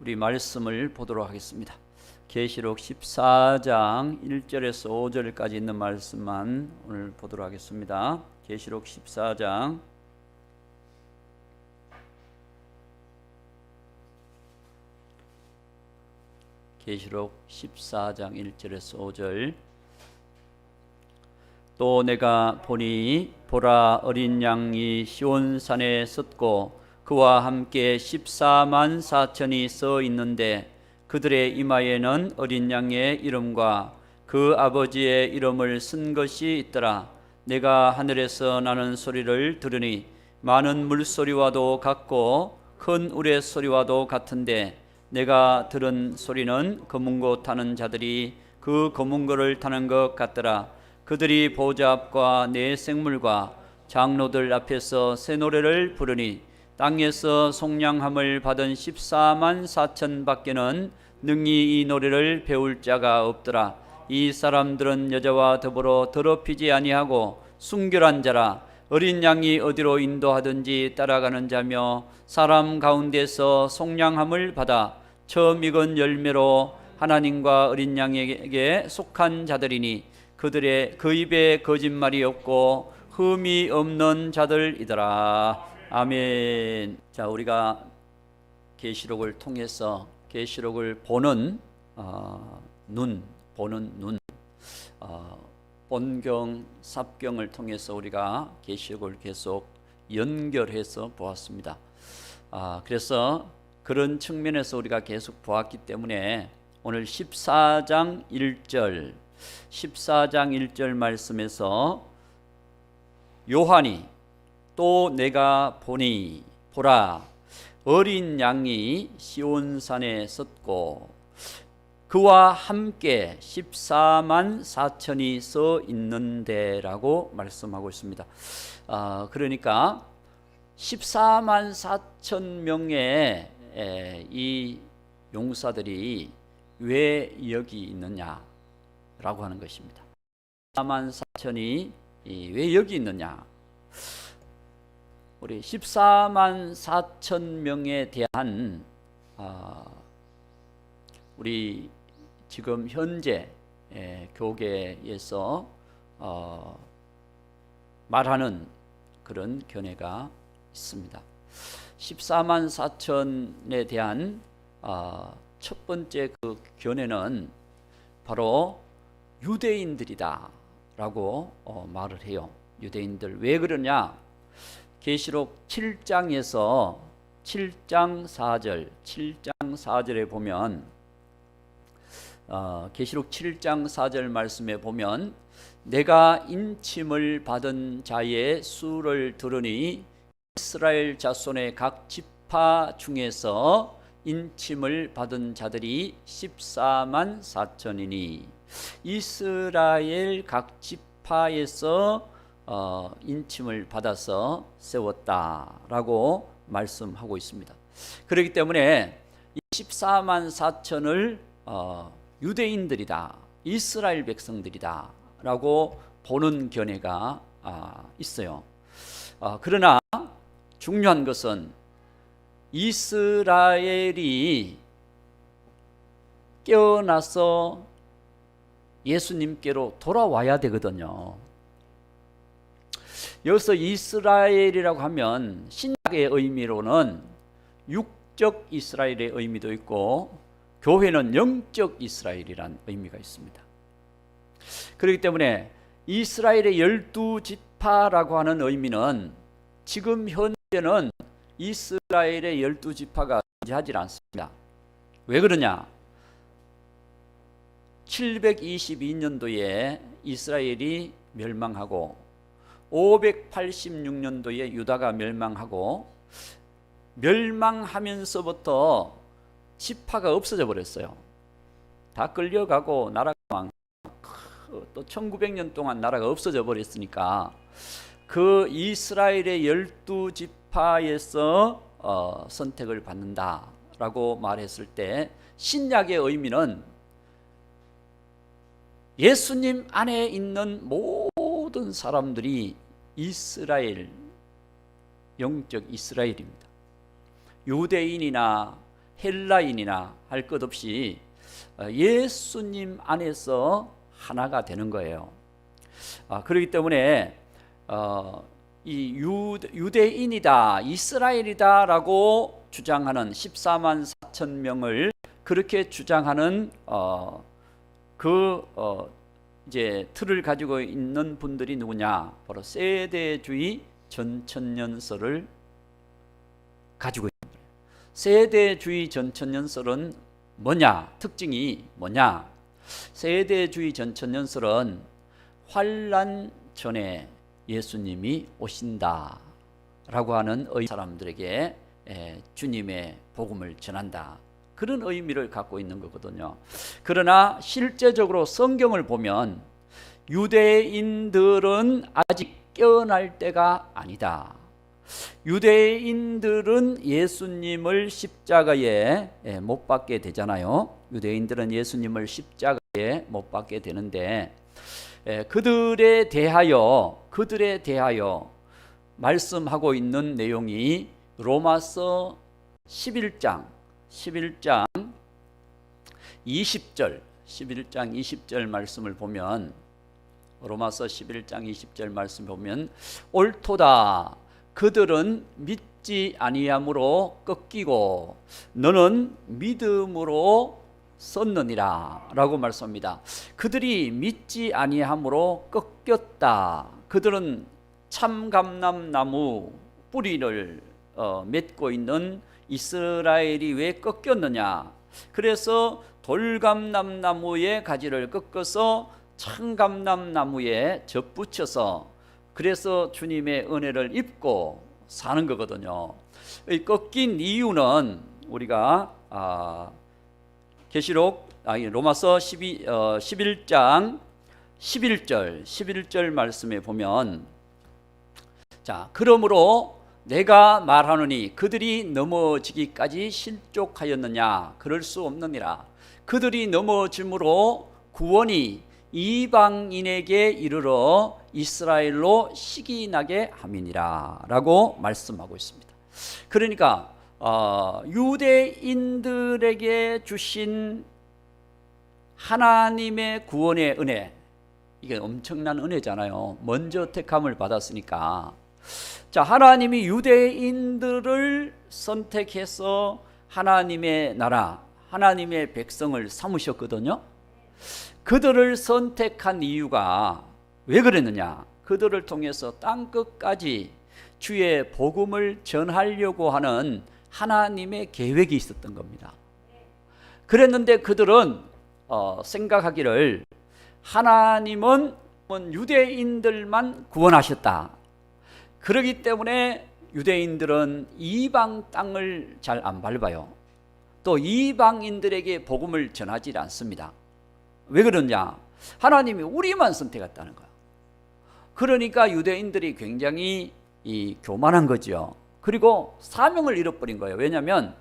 우리 말씀을 보도록 하겠습니다. 계시록 14장 1절에서 5절까지 있는 말씀만 오늘 보도록 하겠습니다. 계시록 14장 계시록 14장 1절에서 5절. 또 내가 보니 보라, 어린 양이 시온산에 섰고 그와 함께 14만 4천이 서 있는데 그들의 이마에는 어린 양의 이름과 그 아버지의 이름을 쓴 것이 있더라. 내가 하늘에서 나는 소리를 들으니 많은 물소리와도 같고 큰 우레 소리와도 같은데 내가 들은 소리는 검은 것 타는 자들이 그 검은 것을 타는 것 같더라. 그들이 보좌 앞과 네 생물과 장로들 앞에서 새 노래를 부르니 땅에서 속량함을 받은 14만 4천 밖에는 능히 이 노래를 배울 자가 없더라. 이 사람들은 여자와 더불어 더럽히지 아니하고 순결한 자라. 어린 양이 어디로 인도하든지 따라가는 자며 사람 가운데서 속량함을 받아 처음 익은 열매로 하나님과 어린 양에게 속한 자들이니 그들의 그 입에 거짓말이 없고 흠이 없는 자들이더라. 아멘. 자, 우리가 계시록을 통해서 계시록을 보는 눈, 본경, 삽경을 통해서 우리가 계시록을 계속 연결해서 보았습니다. 그래서 그런 측면에서 우리가 계속 보았기 때문에 오늘 14장 1절 말씀에서 요한이 또 내가 보니 보라, 어린 양이 시온산에 섰고 그와 함께 14만 4천이 서 있는데라고 말씀하고 있습니다. 그러니까 14만 4천 명의 이 용사들이 왜 여기 있느냐라고 하는 것입니다. 14만 4천이 왜 여기 있느냐? 우리 14만 4천 명에 대한 우리 지금 현재 교계에서 말하는 그런 견해가 있습니다. 14만 4천에 대한 첫 번째 그 견해는 바로 유대인들이다 라고 말을 해요. 유대인들. 왜 그러냐? 계시록 7장에서 7장 4절에 보면 계시록 7장 4절 말씀에 보면 내가 인침을 받은 자의 수를 들으니 이스라엘 자손의 각 지파 중에서 인침을 받은 자들이 14만 4천이니 이스라엘 각 지파에서 인침을 받아서 세웠다라고 말씀하고 있습니다. 그렇기 때문에 14만 4천을 유대인들이다, 이스라엘 백성들이다 라고 보는 견해가 있어요. 그러나 중요한 것은 이스라엘이 깨어나서 예수님께로 돌아와야 되거든요. 여기서 이스라엘이라고 하면 신약의 의미로는 육적 이스라엘의 의미도 있고 교회는 영적 이스라엘이란 의미가 있습니다. 그렇기 때문에 이스라엘의 12지파라고 하는 의미는 지금 현재는 이스라엘의 12지파가 존재하지 않습니다. 왜 그러냐? 722년도에 이스라엘이 멸망하고 586년도에 유다가 멸망하고 멸망하면서부터 지파가 없어져 버렸어요. 다 끌려가고 나라가 또 1900년 동안 나라가 없어져 버렸으니까 그 이스라엘의 12지파에서 선택을 받는다라고 말했을 때 신약의 의미는 예수님 안에 있는 모든 사람들이 이스라엘, 영적 이스라엘입니다. 유대인이나 헬라인이나 할 것 없이 예수님 안에서 하나가 되는 거예요. 그렇기 때문에 이 유대인이다, 이스라엘이다라고 주장하는 14만 4천 명을 그렇게 주장하는 이제 틀을 가지고 있는 분들이 누구냐? 바로 세대주의 전천년설을 가지고 있는 거예요. 세대주의 전천년설은 뭐냐? 특징이 뭐냐? 세대주의 전천년설은 환난 전에 예수님이 오신다 라고 하는 사람들에게 주님의 복음을 전한다, 그런 의미를 갖고 있는 거거든요. 그러나 실제적으로 성경을 보면 유대인들은 아직 깨어날 때가 아니다. 유대인들은 예수님을 십자가에 못 박게 되잖아요. 유대인들은 예수님을 십자가에 못 박게 되는데 그들에 대하여 말씀하고 있는 내용이 로마서 11장 20절 말씀을 보면, 로마서 11장 20절 말씀 보면, 옳도다 그들은 믿지 아니함으로 꺾이고 너는 믿음으로 썼느니라 라고 말씀합니다. 그들이 믿지 아니함으로 꺾였다. 그들은 참감람나무 뿌리를 맺고 있는 이스라엘이 왜 꺾였느냐? 그래서 돌감람나무의 가지를 꺾어서 참감람나무에 접붙여서 그래서 주님의 은혜를 입고 사는 거거든요. 이 꺾인 이유는 우리가 로마서 11장 11절 말씀에 보면, 자, 그러므로 내가 말하노니 그들이 넘어지기까지 실족하였느냐? 그럴 수 없느니라. 그들이 넘어짐으로 구원이 이방인에게 이르러 이스라엘로 시기나게 함이니라 라고 말씀하고 있습니다. 그러니까 유대인들에게 주신 하나님의 구원의 은혜, 이게 엄청난 은혜잖아요. 먼저 택함을 받았으니까. 자, 하나님이 유대인들을 선택해서 하나님의 나라, 하나님의 백성을 삼으셨거든요. 그들을 선택한 이유가 왜 그랬느냐? 그들을 통해서 땅끝까지 주의 복음을 전하려고 하는 하나님의 계획이 있었던 겁니다. 그랬는데 그들은 생각하기를 하나님은 유대인들만 구원하셨다. 그렇기 때문에 유대인들은 이방 땅을 잘 안 밟아요. 또 이방인들에게 복음을 전하지 않습니다. 왜 그러냐? 하나님이 우리만 선택했다는 거야. 그러니까 유대인들이 굉장히 교만한 거죠. 그리고 사명을 잃어버린 거예요. 왜냐하면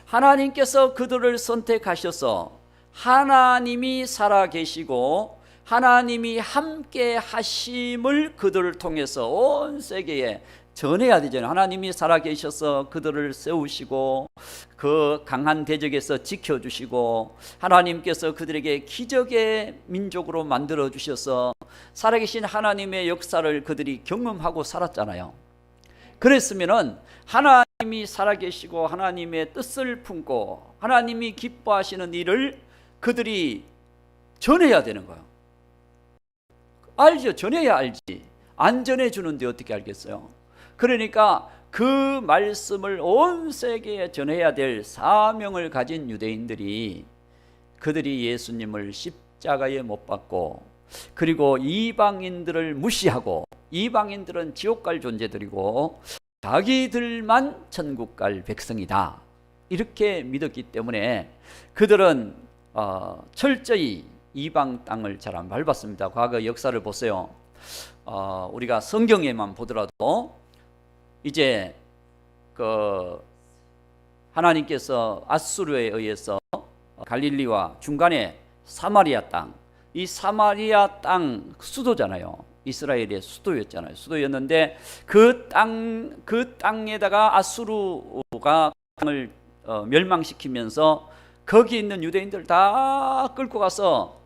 하나님께서 그들을 선택하셔서 하나님이 살아계시고 하나님이 함께 하심을 그들을 통해서 온 세계에 전해야 되잖아요. 하나님이 살아계셔서 그들을 세우시고 그 강한 대적에서 지켜주시고 하나님께서 그들에게 기적의 민족으로 만들어주셔서 살아계신 하나님의 역사를 그들이 경험하고 살았잖아요. 그랬으면은 하나님이 살아계시고 하나님의 뜻을 품고 하나님이 기뻐하시는 일을 그들이 전해야 되는 거예요. 알죠? 전해야 알지. 안 전해주는데 어떻게 알겠어요? 그러니까 그 말씀을 온 세계에 전해야 될 사명을 가진 유대인들이, 그들이 예수님을 십자가에 못 박고 그리고 이방인들을 무시하고, 이방인들은 지옥 갈 존재들이고 자기들만 천국 갈 백성이다, 이렇게 믿었기 때문에 그들은 철저히 이방 땅을 잘 안 밟았습니다. 과거 역사를 보세요. 우리가 성경에만 보더라도 이제 하나님께서 아수르에 의해서 갈릴리와 중간에 사마리아 땅, 이 사마리아 땅 수도잖아요. 이스라엘의 수도였잖아요. 수도였는데 그 땅에다가 아수르가 땅을 멸망시키면서 거기 있는 유대인들 다 끌고 가서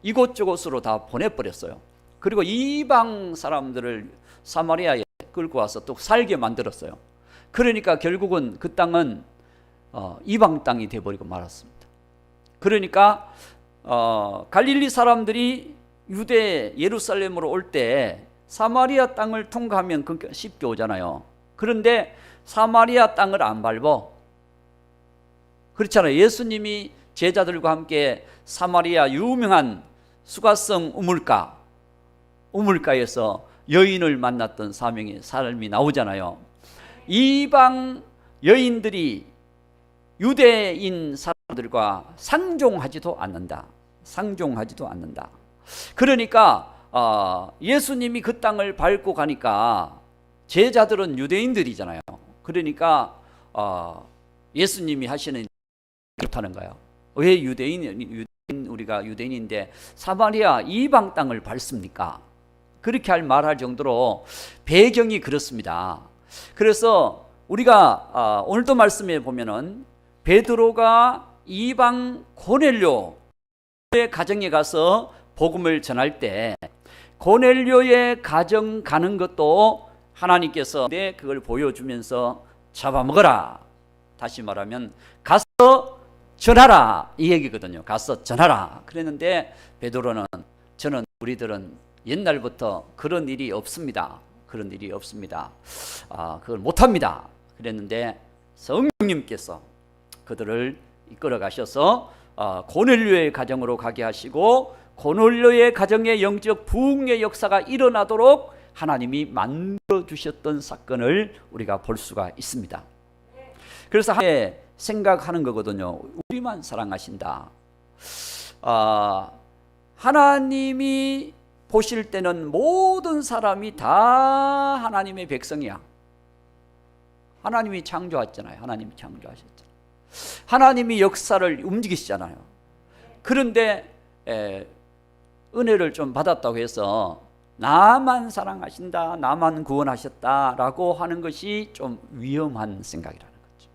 이곳저곳으로 다 보내버렸어요. 그리고 이방 사람들을 사마리아에 끌고 와서 또 살게 만들었어요. 그러니까 결국은 그 땅은 이방 땅이 돼버리고 말았습니다. 그러니까 갈릴리 사람들이 유대 예루살렘으로 올 때 사마리아 땅을 통과하면 쉽게 오잖아요. 그런데 사마리아 땅을 안 밟어. 그렇잖아요. 예수님이 제자들과 함께 사마리아 유명한 수가성 우물가에서 여인을 만났던 사람이 나오잖아요. 이방 여인들이 유대인 사람들과 상종하지도 않는다. 그러니까 예수님이 그 땅을 밟고 가니까 제자들은 유대인들이잖아요. 그러니까 예수님이 하시는 못하는 거예요. 왜 우리가 유대인인데 사마리아 이방 땅을 밟습니까? 그렇게 말할 정도로 배경이 그렇습니다. 그래서 우리가 오늘도 말씀에 보면은 베드로가 이방 고넬료의 가정에 가서 복음을 전할 때 고넬료의 가정 가는 것도 하나님께서 그걸 보여주면서 잡아먹어라. 다시 말하면 가서 전하라 이 얘기거든요. 가서 전하라. 그랬는데 베드로는 우리들은 옛날부터 그런 일이 없습니다. 그걸 못합니다. 그랬는데 성령님께서 그들을 이끌어 가셔서 고넬료의 가정으로 가게 하시고 고넬료의 가정에 영적 부흥의 역사가 일어나도록 하나님이 만들어 주셨던 사건을 우리가 볼 수가 있습니다. 그래서 생각하는 거거든요. 우리만 사랑하신다. 하나님이 보실 때는 모든 사람이 다 하나님의 백성이야. 하나님이 창조하셨잖아요. 하나님이 역사를 움직이시잖아요. 그런데 은혜를 좀 받았다고 해서 나만 사랑하신다, 나만 구원하셨다라고 하는 것이 좀 위험한 생각이라는 거죠.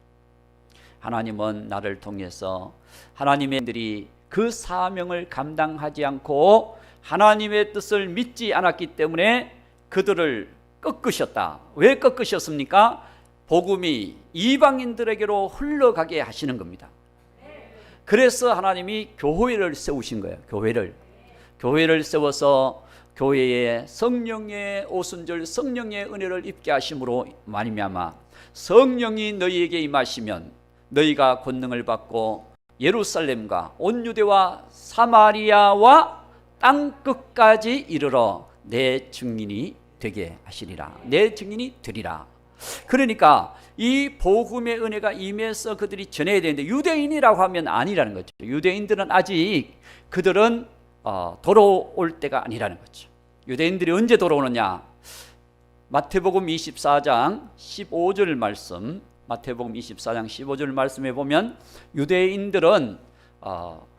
하나님은 나를 통해서 하나님의 들이 그 사명을 감당하지 않고 하나님의 뜻을 믿지 않았기 때문에 그들을 꺾으셨다. 왜 꺾으셨습니까? 복음이 이방인들에게로 흘러가게 하시는 겁니다. 그래서 하나님이 교회를 세우신 거예요. 교회를 세워서 교회에 성령의 오순절 성령의 은혜를 입게 하심으로 말미암아 성령이 너희에게 임하시면 너희가 권능을 받고 예루살렘과 온 유대와 사마리아와 땅 끝까지 이르러 내 증인이 되게 하시리라. 내 증인이 되리라. 그러니까 이 복음의 은혜가 임해서 그들이 전해야 되는데 유대인이라고 하면 아니라는 거죠. 유대인들은 아직 그들은 돌아올 때가 아니라는 거죠. 유대인들이 언제 돌아오느냐? 마태복음 24장 15절 말씀, 마태복음 24장 15절 말씀에 보면 유대인들은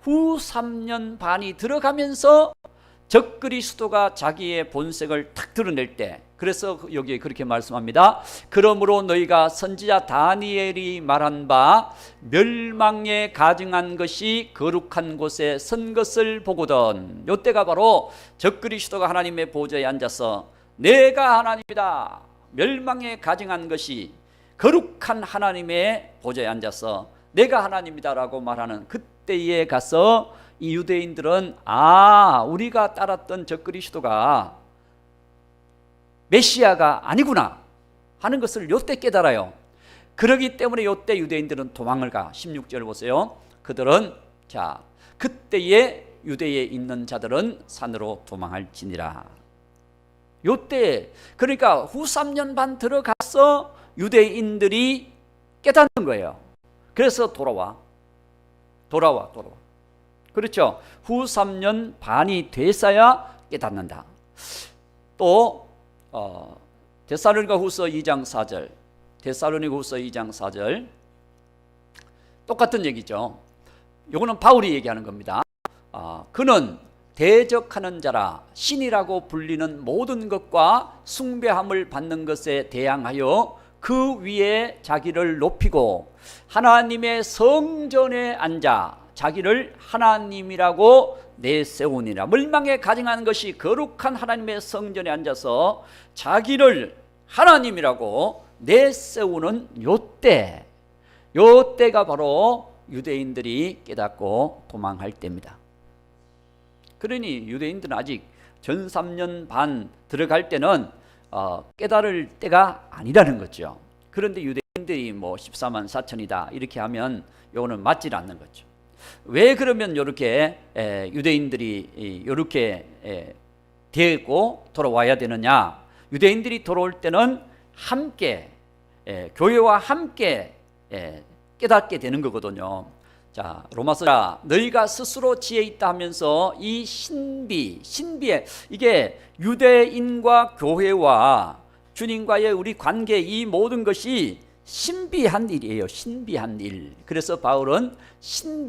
후 3년 반이 들어가면서 적그리스도가 자기의 본색을 탁 드러낼 때, 그래서 여기에 그렇게 말씀합니다. 그러므로 너희가 선지자 다니엘이 말한 바 멸망에 가증한 것이 거룩한 곳에 선 것을 보거든. 이때가 바로 적그리스도가 하나님의 보좌에 앉아서 내가 하나님이다, 멸망에 가증한 것이 거룩한 하나님의 보좌에 앉아서 내가 하나님이다라고 말하는 그때에 가서 이 유대인들은 우리가 따랐던 적그리스도가 메시아가 아니구나 하는 것을 요때 깨달아요. 그러기 때문에 요때 유대인들은 도망을 가. 16절 보세요. 그들은 그때에 유대에 있는 자들은 산으로 도망할지니라. 요때 그러니까 후 3년 반 들어가서 유대인들이 깨닫는 거예요. 그래서 돌아와. 그렇죠. 후 3년 반이 돼서야 깨닫는다. 또 데살로니가후서 2장 4절 똑같은 얘기죠. 이거는 바울이 얘기하는 겁니다. 그는 대적하는 자라 신이라고 불리는 모든 것과 숭배함을 받는 것에 대항하여 그 위에 자기를 높이고 하나님의 성전에 앉아 자기를 하나님이라고 내세우니라. 물망에 가증한 것이 거룩한 하나님의 성전에 앉아서 자기를 하나님이라고 내세우는 요때가 바로 유대인들이 깨닫고 도망할 때입니다. 그러니 유대인들은 아직 전 3년 반 들어갈 때는 깨달을 때가 아니라는 거죠. 그런데 유대인들이 뭐 14만 4천이다 이렇게 하면 이거는 맞질 않는 거죠. 왜 그러면 이렇게 유대인들이 이렇게 되고 돌아와야 되느냐? 유대인들이 돌아올 때는 함께 교회와 함께 깨닫게 되는 거거든요. 자, 로마서 너희가 스스로 지혜 있다 하면서 이 신비에 이게 유대인과 교회와 주님과의 우리 관계 이 모든 것이 신비한 일이에요. 신비한 일. 그래서 바울은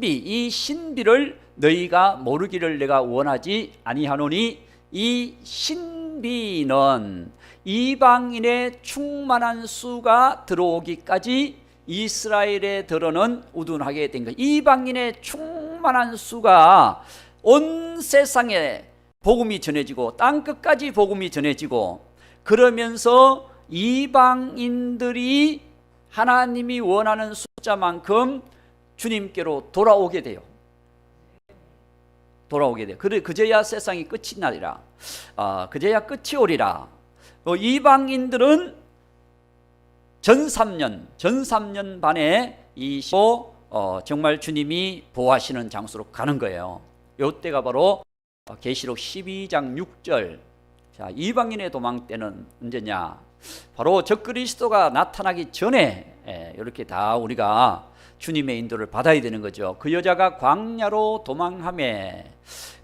이 신비를 너희가 모르기를 내가 원하지 아니하노니 이 신비는 이방인의 충만한 수가 들어오기까지 이스라엘에 들어는 우둔하게 된 거예요. 이방인의 충만한 수가 온 세상에 복음이 전해지고 땅끝까지 복음이 전해지고 그러면서 이방인들이 하나님이 원하는 숫자만큼 주님께로 돌아오게 돼요. 그제야 세상이 끝이 나리라. 그제야 끝이 오리라. 이방인들은 전 3년 반에 정말 주님이 보호하시는 장소로 가는 거예요. 이때가 바로 계시록 12장 6절. 자, 이방인의 도망 때는 언제냐? 바로 적그리스도가 나타나기 전에 이렇게 다 우리가 주님의 인도를 받아야 되는 거죠. 그 여자가 광야로 도망하매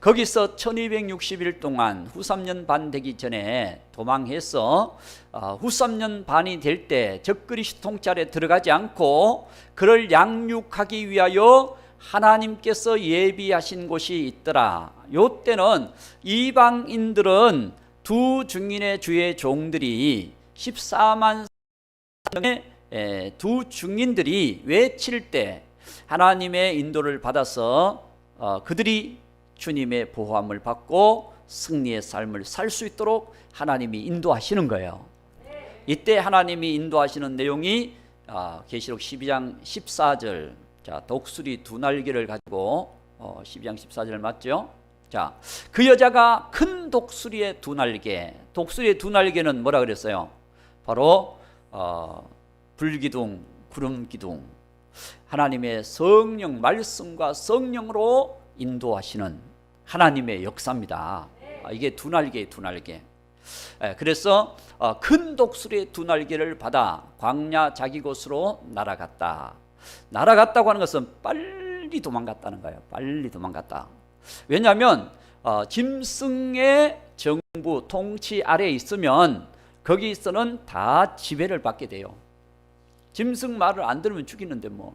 거기서 1260일 동안 후 3년 반 되기 전에 도망해서 후 3년 반이 될 때 적그리스도 통찰에 들어가지 않고 그를 양육하기 위하여 하나님께서 예비하신 곳이 있더라. 요때는 이방인들은 두 증인의 주의 종들이 14만 두 증인들이 외칠 때 하나님의 인도를 받아서 그들이 주님의 보호함을 받고 승리의 삶을 살 수 있도록 하나님이 인도하시는 거예요. 이때 하나님이 인도하시는 내용이 계시록 12장 14절. 자, 독수리 두 날개를 가지고 12장 14절 맞죠? 자, 그 여자가 큰 독수리의 두 날개. 독수리의 두 날개는 뭐라 그랬어요? 바로 불기둥, 구름기둥. 하나님의 성령, 말씀과 성령으로 인도하시는 하나님의 역사입니다. 이게 두 날개의 두 날개. 그래서 큰 독수리의 두 날개를 받아 광야 자기 곳으로 날아갔다. 날아갔다고 하는 것은 빨리 도망갔다는 거예요. 빨리 도망갔다. 왜냐하면 짐승의 정부 통치 아래에 있으면 거기서는 다 지배를 받게 돼요. 짐승 말을 안 들으면 죽이는데 뭐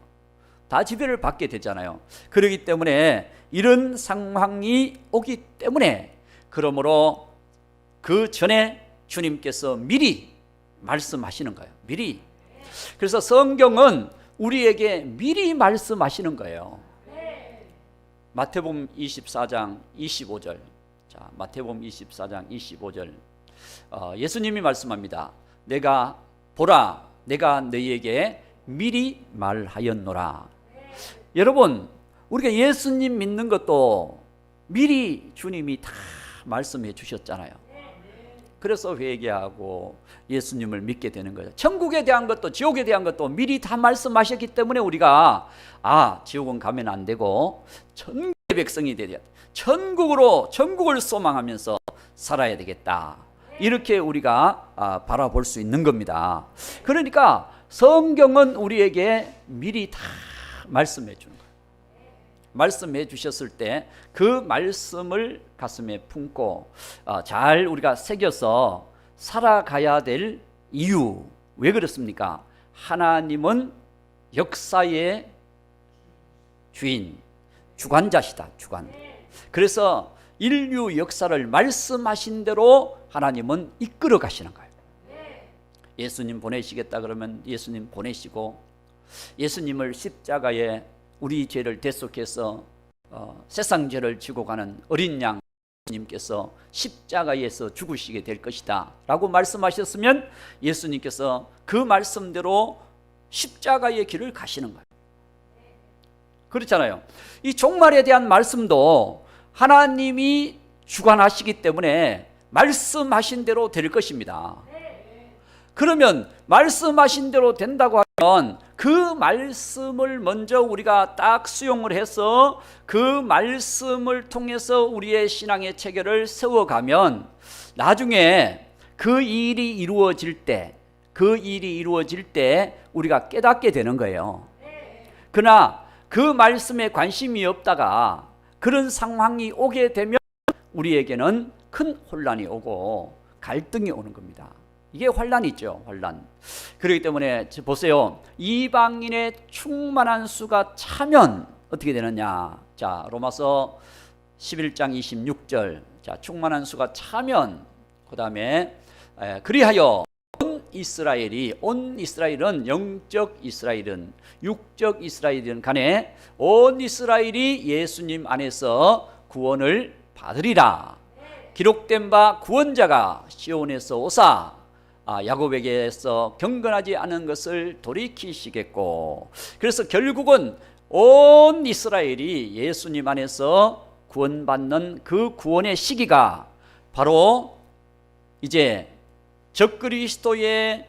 다 지배를 받게 되잖아요. 그렇기 때문에 이런 상황이 오기 때문에 그러므로 그 전에 주님께서 미리 말씀하시는 거예요. 미리. 그래서 성경은 우리에게 미리 말씀하시는 거예요. 마태복음 24장 25절. 자, 마태복음 24장 25절. 예수님이 말씀합니다. 보라, 내가 너희에게 미리 말하였노라. 여러분, 우리가 예수님 믿는 것도 미리 주님이 다 말씀해 주셨잖아요. 그래서 회개하고 예수님을 믿게 되는 거죠. 천국에 대한 것도 지옥에 대한 것도 미리 다 말씀하셨기 때문에 우리가 지옥은 가면 안 되고 천국의 백성이 되야 돼. 천국을 소망하면서 살아야 되겠다. 이렇게 우리가 바라볼 수 있는 겁니다. 그러니까 성경은 우리에게 미리 다 말씀해 주는 거예요. 말씀해 주셨을 때 그 말씀을 가슴에 품고 잘 우리가 새겨서 살아가야 될 이유. 왜 그렇습니까? 하나님은 역사의 주인, 주관자시다. 주관. 그래서 인류 역사를 말씀하신 대로 하나님은 이끌어 가시는 거예요. 예수님 보내시겠다 그러면 예수님 보내시고, 예수님을 십자가에 우리 죄를 대속해서 세상 죄를 지고 가는 어린 양 예수님께서 십자가에서 죽으시게 될 것이다 라고 말씀하셨으면 예수님께서 그 말씀대로 십자가의 길을 가시는 거예요. 그렇잖아요. 이 종말에 대한 말씀도 하나님이 주관하시기 때문에 말씀하신 대로 될 것입니다. 그러면 말씀하신 대로 된다고 하면 그 말씀을 먼저 우리가 딱 수용을 해서 그 말씀을 통해서 우리의 신앙의 체계를 세워가면 나중에 그 일이 이루어질 때 우리가 깨닫게 되는 거예요. 그러나 그 말씀에 관심이 없다가 그런 상황이 오게 되면 우리에게는 큰 혼란이 오고 갈등이 오는 겁니다. 이게 환란이죠, 환란. 그렇기 때문에 보세요. 이방인의 충만한 수가 차면 어떻게 되느냐. 자, 로마서 11장 26절. 자, 충만한 수가 차면, 그 다음에 그리하여 온 이스라엘은 영적 이스라엘은 육적 이스라엘은 간에 온 이스라엘이 예수님 안에서 구원을 받으리라. 기록된 바 구원자가 시온에서 오사 야곱에게서 경건하지 않은 것을 돌이키시겠고, 그래서 결국은 온 이스라엘이 예수님 안에서 구원받는 그 구원의 시기가 바로 이제 적그리스도의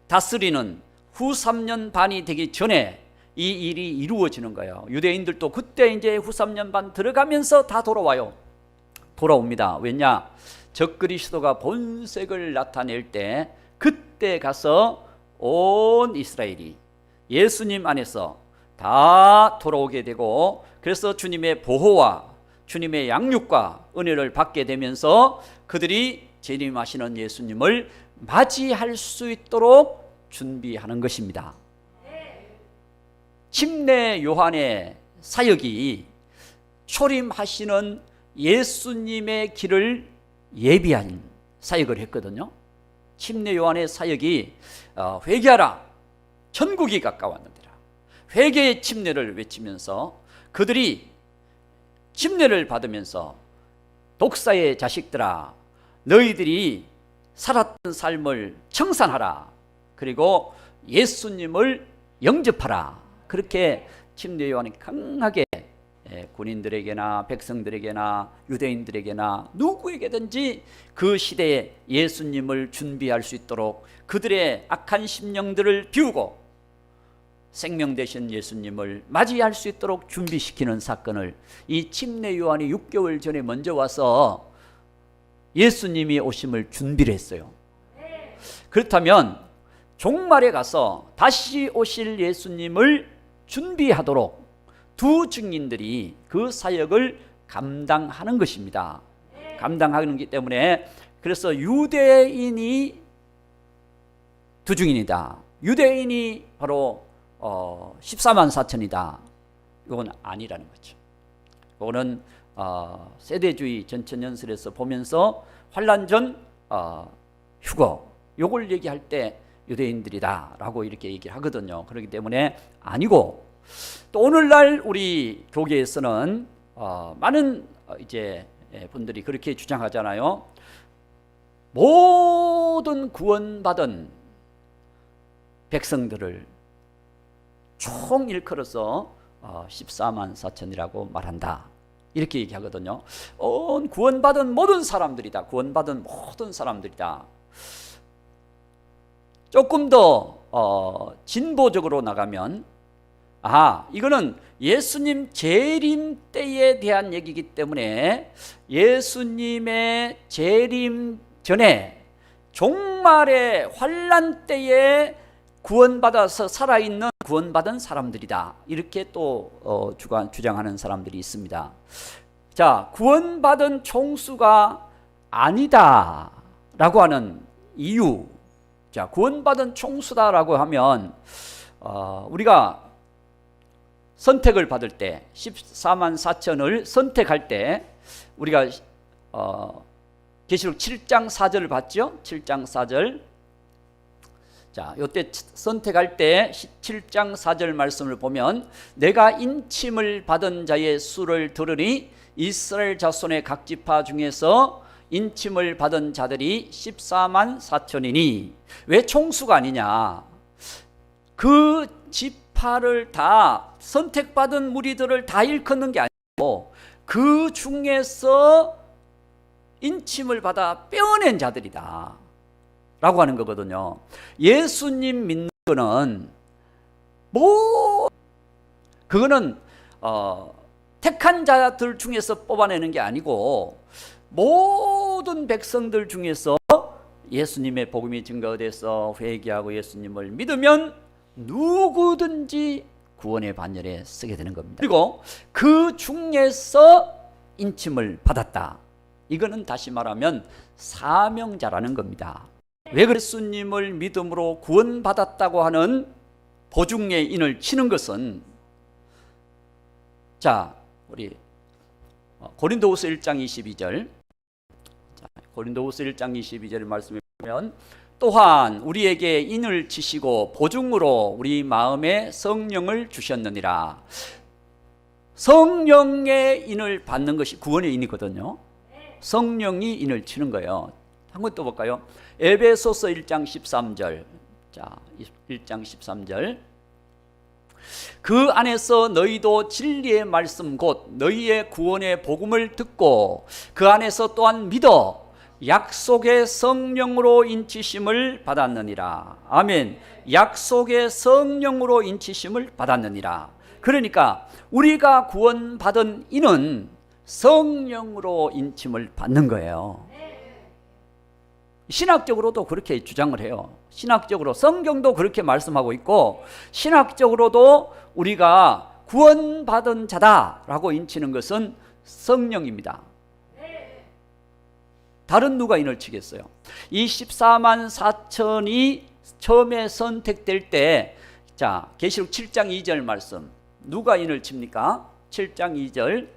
다스리는 후 3년 반이 되기 전에 이 일이 이루어지는 거예요. 유대인들도 그때 이제 후 3년 반 들어가면서 다 돌아옵니다. 왜냐? 적그리스도가 본색을 나타낼 때 그때 가서 온 이스라엘이 예수님 안에서 다 돌아오게 되고, 그래서 주님의 보호와 주님의 양육과 은혜를 받게 되면서 그들이 재림하시는 예수님을 맞이할 수 있도록 준비하는 것입니다. 침례 요한의 사역이 초림하시는 예수님의 길을 예비한 사역을 했거든요. 침례 요한의 사역이 회개하라, 천국이 가까웠느니라, 회개의 침례를 외치면서 그들이 침례를 받으면서 독사의 자식들아 너희들이 살았던 삶을 청산하라, 그리고 예수님을 영접하라, 그렇게 침례 요한이 강하게 군인들에게나 백성들에게나 유대인들에게나 누구에게든지 그 시대에 예수님을 준비할 수 있도록 그들의 악한 심령들을 비우고 생명 되신 예수님을 맞이할 수 있도록 준비시키는 사건을 이 침례 요한이 6개월 전에 먼저 와서 예수님이 오심을 준비를 했어요. 그렇다면 종말에 가서 다시 오실 예수님을 준비하도록 두 증인들이 그 사역을 감당하는 것입니다. 감당하는 기 때문에 그래서 유대인이 두 증인이다. 유대인이 바로 14만 4천이다. 이건 아니라는 거죠. 이거는 세대주의 전천연설에서 보면서 환란 전 휴거 요걸 얘기할 때 유대인들이다 라고 이렇게 얘기를 하거든요. 그렇기 때문에 아니고, 또 오늘날 우리 교계에서는 많은 이제 분들이 그렇게 주장하잖아요. 모든 구원받은 백성들을 총 일컬어서 14만 4천이라고 말한다, 이렇게 얘기하거든요. 구원받은 모든 사람들이다. 구원받은 모든 사람들이다. 조금 더 진보적으로 나가면 이거는 예수님 재림 때에 대한 얘기이기 때문에 예수님의 재림 전에 종말의 환란 때에 구원받아서 살아있는 구원받은 사람들이다, 이렇게 또 주장하는 사람들이 있습니다. 자, 구원받은 총수가 아니다 라고 하는 이유. 자, 구원받은 총수다라고 하면 우리가 선택을 받을 때 14만 4천을 선택할 때 우리가 계시록 7장 4절을 봤죠? 7장 4절. 자, 요때 선택할 때 7장 4절 말씀을 보면 내가 인침을 받은 자의 수를 들으니 이스라엘 자손의 각 지파 중에서 인침을 받은 자들이 14만 4천이니 왜 총수가 아니냐? 그 지파를 다 선택받은 무리들을 다 일컫는 게 아니고 그 중에서 인침을 받아 빼어낸 자들이다 라고 하는 거거든요. 예수님 믿는 거는 그거는 택한 자들 중에서 뽑아내는 게 아니고 모든 백성들 중에서 예수님의 복음이 증거돼서 회개하고 예수님을 믿으면 누구든지 구원의 반열에 서게 되는 겁니다. 그리고 그 중에서 인침을 받았다. 이거는 다시 말하면 사명자라는 겁니다. 왜 예수님을 믿음으로 구원받았다고 하는 보증의 인을 치는 것은, 자, 우리 고린도후서 1장 22절, 고린도후서 1장 22절의 말씀에 보면 또한 우리에게 인을 치시고 보증으로 우리 마음에 성령을 주셨느니라. 성령의 인을 받는 것이 구원의 인이거든요. 성령이 인을 치는 거예요. 한 번 또 볼까요? 에베소서 1장 13절. 자, 1장 13절. 그 안에서 너희도 진리의 말씀 곧 너희의 구원의 복음을 듣고 그 안에서 또한 믿어 약속의 성령으로 인치심을 받았느니라. 아멘. 약속의 성령으로 인치심을 받았느니라. 그러니까 우리가 구원받은 이는 성령으로 인침을 받는 거예요. 신학적으로도 그렇게 주장을 해요. 신학적으로 성경도 그렇게 말씀하고 있고 신학적으로도 우리가 구원받은 자다라고 인치는 것은 성령입니다. 다른 누가 인을 치겠어요? 이 14만 4천이 처음에 선택될 때, 자, 계시록 7장 2절 말씀, 누가 인을 칩니까? 7장 2절.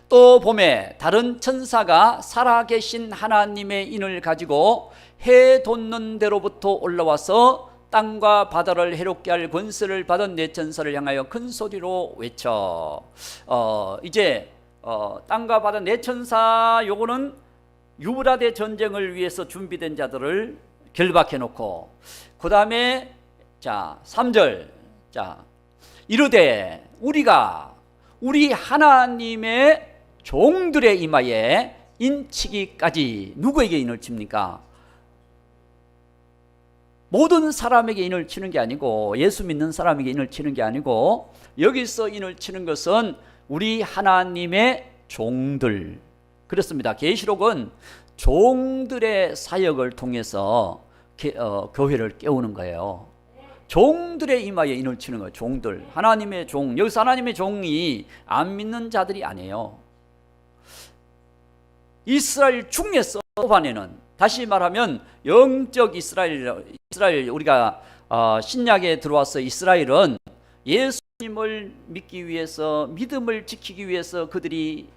또 봄에 다른 천사가 살아계신 하나님의 인을 가지고 해 돋는 데로부터 올라와서 땅과 바다를 해롭게 할 권세를 받은 네 천사를 향하여 큰 소리로 외쳐. 이제 땅과 바다 네 천사, 요거는 유브라데 전쟁을 위해서 준비된 자들을 결박해 놓고, 그 다음에 자 3절, 자 이르되 우리가 우리 하나님의 종들의 이마에 인치기까지. 누구에게 인을 칩니까? 모든 사람에게 인을 치는 게 아니고, 예수 믿는 사람에게 인을 치는 게 아니고, 여기서 인을 치는 것은 우리 하나님의 종들. 그렇습니다. 계시록은 종들의 사역을 통해서 교회를 깨우는 거예요. 종들의 이마에 인을 치는 거예요. 종들, 하나님의 종. 여기서 하나님의 종이 안 믿는 자들이 아니에요. 이스라엘 중에서 뽑아내는, 다시 말하면 영적 이스라엘, 우리가 신약에 들어와서 이스라엘은 예수님을 믿기 위해서, 믿음을 지키기 위해서 그들이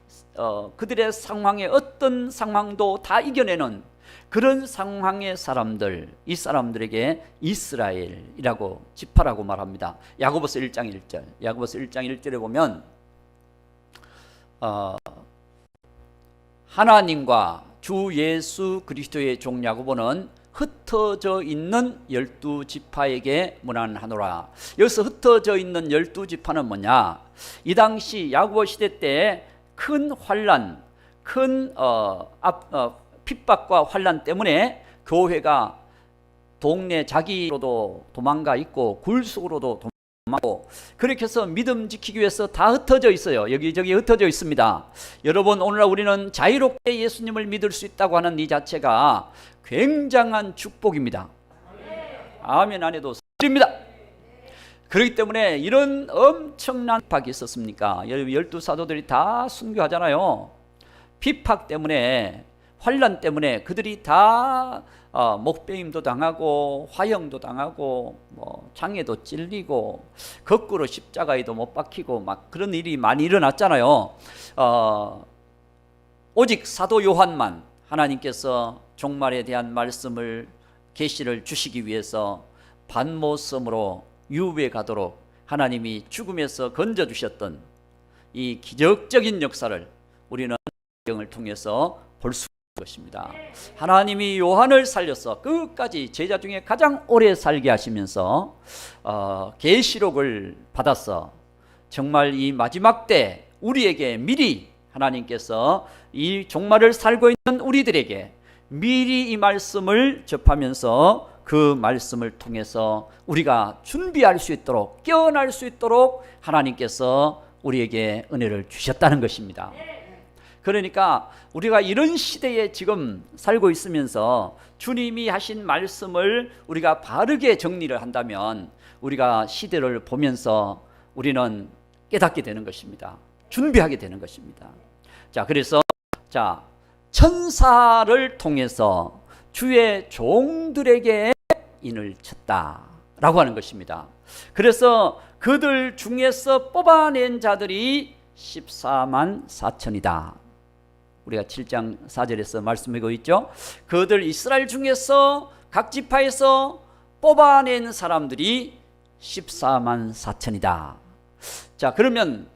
그들의 상황에 어떤 상황도 다 이겨내는 그런 상황의 사람들, 이 사람들에게 이스라엘이라고, 지파라고 말합니다. 야고보서 1장 1절, 야고보서 1장 1절에 보면 하나님과 주 예수 그리스도의 종 야고보는 흩어져 있는 12지파에게 문안하노라. 여기서 흩어져 있는 12지파는 뭐냐? 이 당시 야고보 시대 때 큰 환란, 큰 핍박과 환란 때문에 교회가 동네 자기로도 도망가 있고 굴속으로도 도망가고, 그렇게 해서 믿음 지키기 위해서 다 흩어져 있어요. 여기저기 흩어져 있습니다. 여러분, 오늘날 우리는 자유롭게 예수님을 믿을 수 있다고 하는 이 자체가 굉장한 축복입니다. 아멘 안 해도 소리입니다. 그렇기 때문에 이런 엄청난 핍박이 있었습니까? 여러분, 12사도들이 다 순교하잖아요. 핍박 때문에, 환란 때문에 그들이 다 목베임도 당하고 화형도 당하고 장애도 찔리고 거꾸로 십자가에도 못 박히고 막 그런 일이 많이 일어났잖아요. 오직 사도 요한만 하나님께서 종말에 대한 말씀을 계시를 주시기 위해서 반모섬으로 유배에 가도록 하나님이 죽음에서 건져주셨던 이 기적적인 역사를 우리는 성경을 통해서 볼 수 있는 것입니다. 하나님이 요한을 살려서 끝까지 제자 중에 가장 오래 살게 하시면서 계시록을 받아서 정말 이 마지막 때 우리에게 미리 하나님께서 이 종말을 살고 있는 우리들에게 미리 이 말씀을 접하면서 그 말씀을 통해서 우리가 준비할 수 있도록, 깨어날 수 있도록 하나님께서 우리에게 은혜를 주셨다는 것입니다. 그러니까 우리가 이런 시대에 지금 살고 있으면서 주님이 하신 말씀을 우리가 바르게 정리를 한다면 우리가 시대를 보면서 우리는 깨닫게 되는 것입니다. 준비하게 되는 것입니다. 자, 그래서 천사를 통해서 주의 종들에게 인을 쳤다라고 하는 것입니다. 그래서 그들 중에서 뽑아낸 자들이 14만 4천이다. 우리가 7장 4절에서 말씀하고 있죠. 그들 이스라엘 중에서 각 지파에서 뽑아낸 사람들이 14만 4천이다. 자, 그러면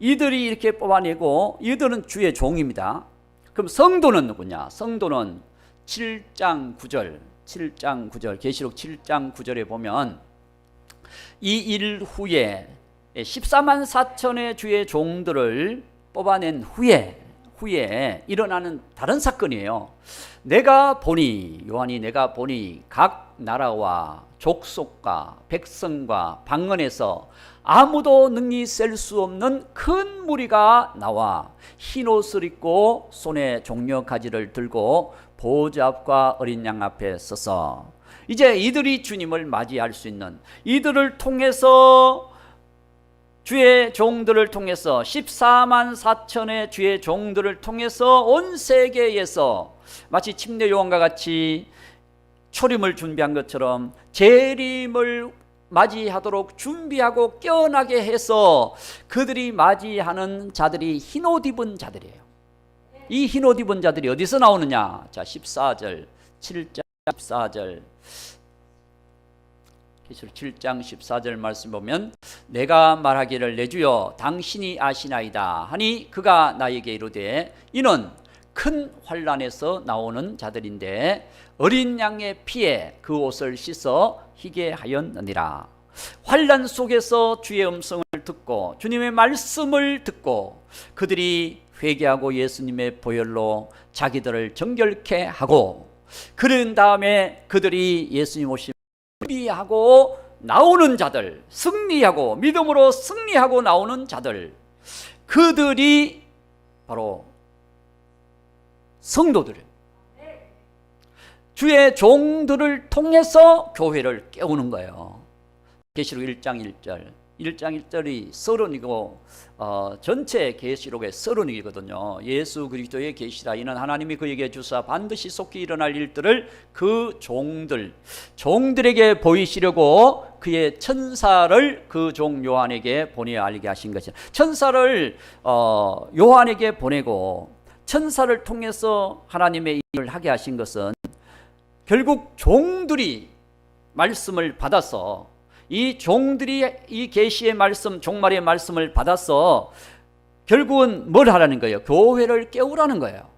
이들이 이렇게 뽑아내고 이들은 주의 종입니다. 그럼 성도는 누구냐? 성도는 7장 9절 계시록 7장 9절에 보면 이 일 후에 14만 4천의 주의 종들을 뽑아낸 후에 일어나는 다른 사건이에요. 요한이 내가 보니 각 나라와 족속과 백성과 방언에서 아무도 능히 셀 수 없는 큰 무리가 나와 흰 옷을 입고 손에 종려 가지를 들고 보좌 앞과 어린 양 앞에 서서 이제 이들이 주님을 맞이할 수 있는, 이들을 통해서 주의 종들을 통해서 14만 4천의 주의 종들을 통해서 온 세계에서 마치 침례 요한과 같이 초림을 준비한 것처럼 재림을 맞이하도록 준비하고 깨어나게 해서 그들이 맞이하는 자들이 흰옷 입은 자들이에요. 이 흰옷 입은 자들이 어디서 나오느냐? 자, 14절 7장 14절 계시록 7장 14절 말씀 보면 내가 말하기를 내 주여 당신이 아시나이다 하니 그가 나에게 이르되 이는 큰 환난에서 나오는 자들인데 어린 양의 피에 그 옷을 씻어 희게 하였느니라. 환난 속에서 주의 음성을 듣고 주님의 말씀을 듣고 그들이 회개하고 예수님의 보혈로 자기들을 정결케 하고 그런 다음에 그들이 예수님 오심 준비하고 나오는 자들, 승리하고 믿음으로 승리하고 나오는 자들, 그들이 바로 성도들이에요. 주의 종들을 통해서 교회를 깨우는 거예요. 계시록 1장 1절이 서론이고 전체 계시록의 서론이거든요. 예수 그리스도의 계시라 이는 하나님이 그에게 주사 반드시 속히 일어날 일들을 그 종들에게 보이시려고 그의 천사를 그 종 요한에게 보내어 알게 하신 것이다. 천사를 요한에게 보내고 천사를 통해서 하나님의 일을 하게 하신 것은 결국 종들이 말씀을 받아서 이 종들이 이 계시의 말씀, 종말의 말씀을 받아서 결국은 뭘 하라는 거예요? 교회를 깨우라는 거예요.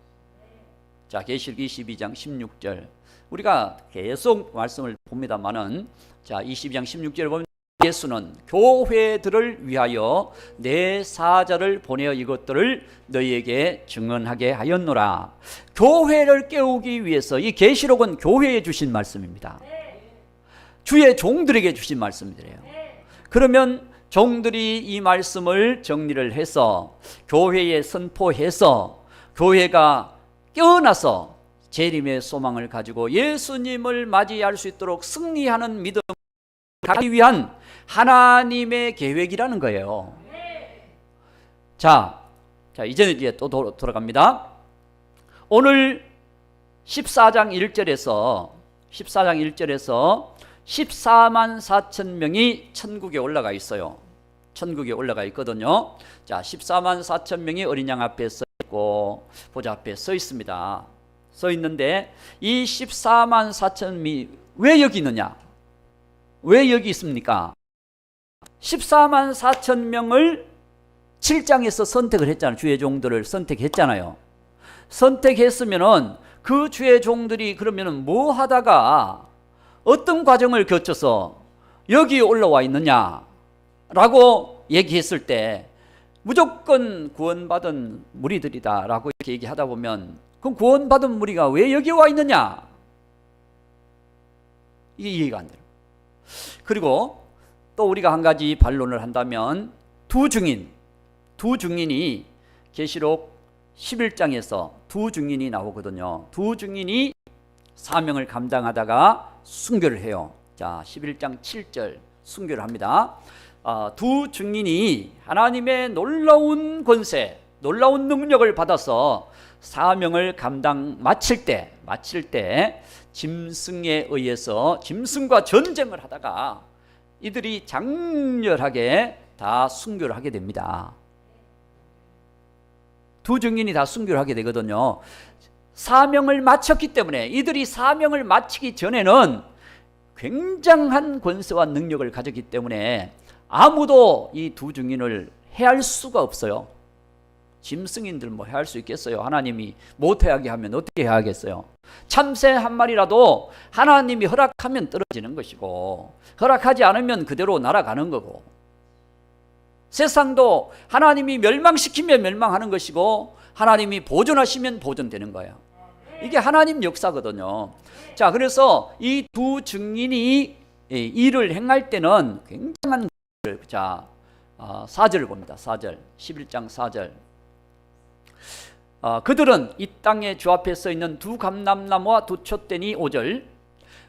자, 계시록 22장 16절 우리가 계속 말씀을 봅니다만은 자, 22장 16절을 보면 예수는 교회들을 위하여 내 사자를 보내어 이것들을 너희에게 증언하게 하였노라. 교회를 깨우기 위해서 이 계시록은 교회에 주신 말씀입니다. 주의 종들에게 주신 말씀이래요. 그러면 종들이 이 말씀을 정리를 해서 교회에 선포해서 교회가 깨어나서 재림의 소망을 가지고 예수님을 맞이할 수 있도록 승리하는 믿음을 갖기 위한 하나님의 계획이라는 거예요. 자, 이제 또 돌아갑니다. 오늘 14장 1절에서 14만 4천 명이 천국에 올라가 있어요. 천국에 올라가 있거든요. 자, 14만 4천 명이 어린 양 앞에 서 있고 보좌 앞에 서 있습니다. 써 있는데 이 14만 4천이 왜 여기 있느냐? 왜 여기 있습니까? 14만 4천 명을 7장에서 선택을 했잖아요. 주의 종들을 선택했잖아요. 선택했으면은 그 주의 종들이 그러면은 뭐 하다가 어떤 과정을 거쳐서 여기 올라와 있느냐라고 얘기했을 때 무조건 구원받은 무리들이다라고 이렇게 얘기하다 보면 그럼 구원받은 무리가 왜 여기 와 있느냐? 이게 이해가 안 돼요. 그리고 또 우리가 한 가지 반론을 한다면 두 증인이 계시록 11장에서 두 증인이 나오거든요. 두 증인이 사명을 감당하다가 순교를 해요. 자, 11장 7절 순교를 합니다. 두 증인이 하나님의 놀라운 권세, 놀라운 능력을 받아서 사명을 마칠 때 짐승에 의해서 짐승과 전쟁을 하다가 이들이 장렬하게 다 순교를 하게 됩니다. 두 증인이 다 순교를 하게 되거든요. 사명을 마쳤기 때문에 이들이 사명을 마치기 전에는 굉장한 권세와 능력을 가졌기 때문에 아무도 이 두 증인을 해할 수가 없어요. 짐승인들 뭐 해할 수 있겠어요? 하나님이 못하게 하면 어떻게 해야겠어요? 참새 한 마리라도 하나님이 허락하면 떨어지는 것이고 허락하지 않으면 그대로 날아가는 거고, 세상도 하나님이 멸망시키면 멸망하는 것이고 하나님이 보존하시면 보존되는 거예요. 이게 하나님 역사거든요. 자, 그래서 이 두 증인이 일을 행할 때는 굉장한 것을, 자, 4절을 봅니다. 4절, 11장 4절. 그들은 이 땅에 주 앞에 서 있는 두 감람나무와 두 촛대니 5절.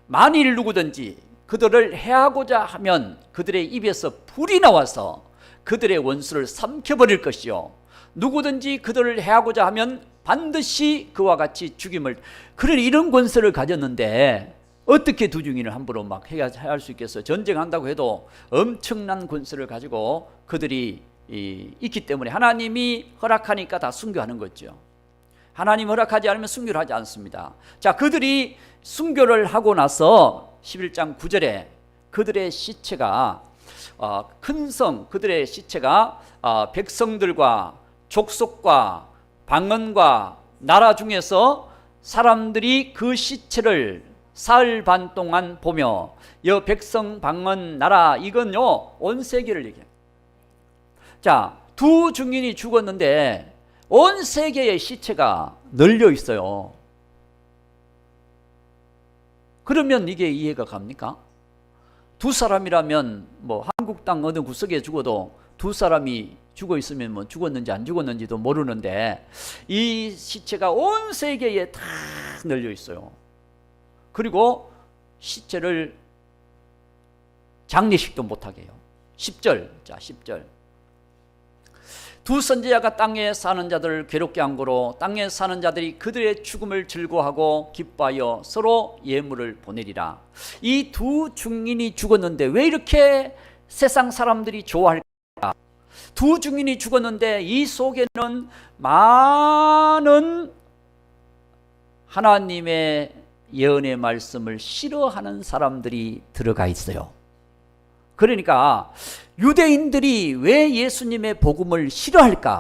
만일 누구든지 그들을 해하고자 하면 그들의 입에서 불이 나와서 그들의 원수를 삼켜버릴 것이요, 누구든지 그들을 해하고자 하면 반드시 그와 같이 죽임을. 그러니 이런 권세를 가졌는데 어떻게 두 증인을 함부로 막 할 수 있겠어요? 전쟁한다고 해도 엄청난 권세를 가지고 그들이 있기 때문에 하나님이 허락하니까 다 순교하는 거죠. 하나님 허락하지 않으면 순교를 하지 않습니다. 자, 그들이 순교를 하고 나서 11장 9절에 그들의 시체가 큰 성, 그들의 시체가 백성들과 족속과 방언과 나라 중에서 사람들이 그 시체를 사흘 반 동안 보며, 여 백성, 방언, 나라, 이건요 온 세계를 얘기해요. 자, 두 증인이 죽었는데 온 세계의 시체가 널려 있어요. 그러면 이게 이해가 갑니까? 두 사람이라면 뭐 한국 땅 어느 구석에 죽어도 두 사람이 죽어 있으면 뭐 죽었는지 안 죽었는지도 모르는데 이 시체가 온 세계에 다 널려 있어요. 그리고 시체를 장례식도 못하게 해요. 10절, 자 10절. 두 선지자가 땅에 사는 자들을 괴롭게 한 거로 땅에 사는 자들이 그들의 죽음을 즐거워하고 기뻐하여 서로 예물을 보내리라. 이 두 증인이 죽었는데 왜 이렇게 세상 사람들이 좋아할까? 두 증인이 죽었는데 이 속에는 많은 하나님의 예언의 말씀을 싫어하는 사람들이 들어가 있어요. 그러니까 유대인들이 왜 예수님의 복음을 싫어할까?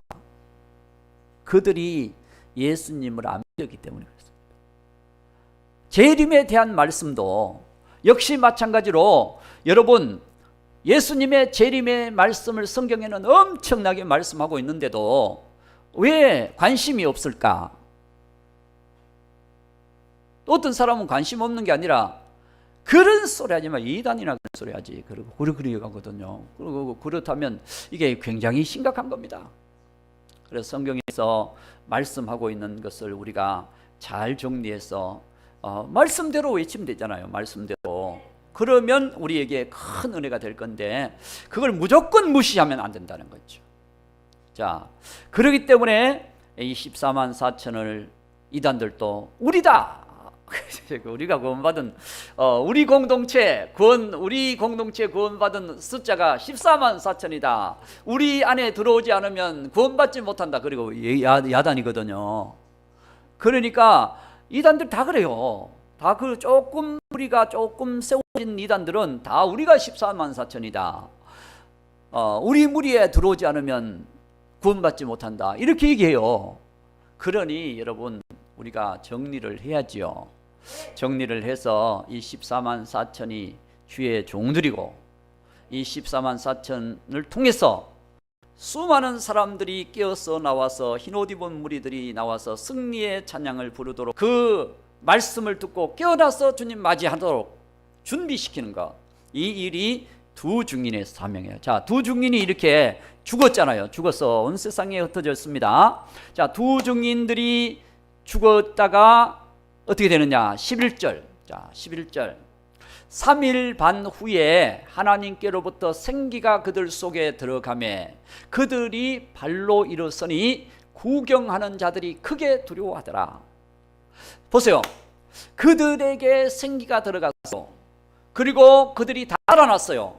그들이 예수님을 안 믿었기 때문에 그렇습니다. 재림에 대한 말씀도 역시 마찬가지로 여러분, 예수님의 재림의 말씀을 성경에는 엄청나게 말씀하고 있는데도 왜 관심이 없을까? 어떤 사람은 관심 없는 게 아니라 그런 소리 하지 마, 이단이나 그런 소리 하지, 그리고 그렇게 가거든요. 그리고 그렇다면 이게 굉장히 심각한 겁니다. 그래서 성경에서 말씀하고 있는 것을 우리가 잘 정리해서 말씀대로 외치면 되잖아요. 말씀대로. 그러면 우리에게 큰 은혜가 될 건데 그걸 무조건 무시하면 안 된다는 거죠. 자, 그렇기 때문에 이 14만 4천을 이단들도 우리다. 우리가 구원받은 우리 공동체 구원받은 숫자가 14만 4천이다. 우리 안에 들어오지 않으면 구원받지 못한다. 그리고 야단이거든요. 그러니까 이단들 다 그래요. 다 그 조금 우리가 조금 세워진 이단들은 다 우리가 14만 4천이다. 우리 무리에 들어오지 않으면 구원받지 못한다. 이렇게 얘기해요. 그러니 여러분 우리가 정리를 해야지요. 정리를 해서 이 14만 4천이 주의 종들이고 이 14만 4천을 통해서 수많은 사람들이 깨어서 나와서 흰옷 입은 무리들이 나와서 승리의 찬양을 부르도록 그 말씀을 듣고 깨어나서 주님 맞이하도록 준비시키는 것, 이 일이 두 증인의 사명이에요. 자, 두 증인이 이렇게 죽었잖아요. 죽어서 온 세상에 흩어졌습니다. 자, 두 증인들이 죽었다가 어떻게 되느냐? 11절. 자, 11절. 3일 반 후에 하나님께로부터 생기가 그들 속에 들어가매 그들이 발로 일어서니 구경하는 자들이 크게 두려워하더라. 보세요. 그들에게 생기가 들어갔어. 그리고 그들이 다 살아났어요.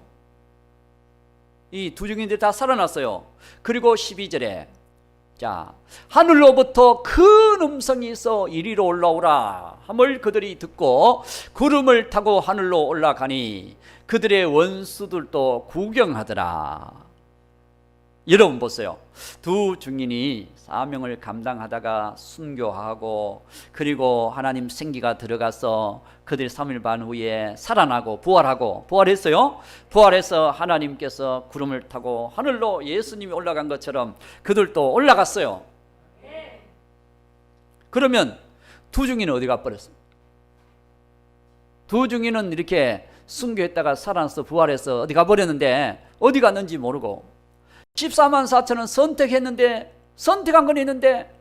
이 두 증인들이 다 살아났어요. 그리고 12절에 자, 하늘로부터 큰 음성이 있어 이리로 올라오라 함을 그들이 듣고 구름을 타고 하늘로 올라가니 그들의 원수들도 구경하더라. 여러분 보세요. 두 증인이 사명을 감당하다가 순교하고 그리고 하나님 생기가 들어가서 그들이 3일 반 후에 살아나고 부활했어요. 부활해서 하나님께서 구름을 타고 하늘로 예수님이 올라간 것처럼 그들도 올라갔어요. 그러면 두 증인은 어디 가버렸어요? 두 증인은 이렇게 순교했다가 살아나서 부활해서 어디 가버렸는데 어디 갔는지 모르고 14만 4천은 선택했는데 선택한 건 있는데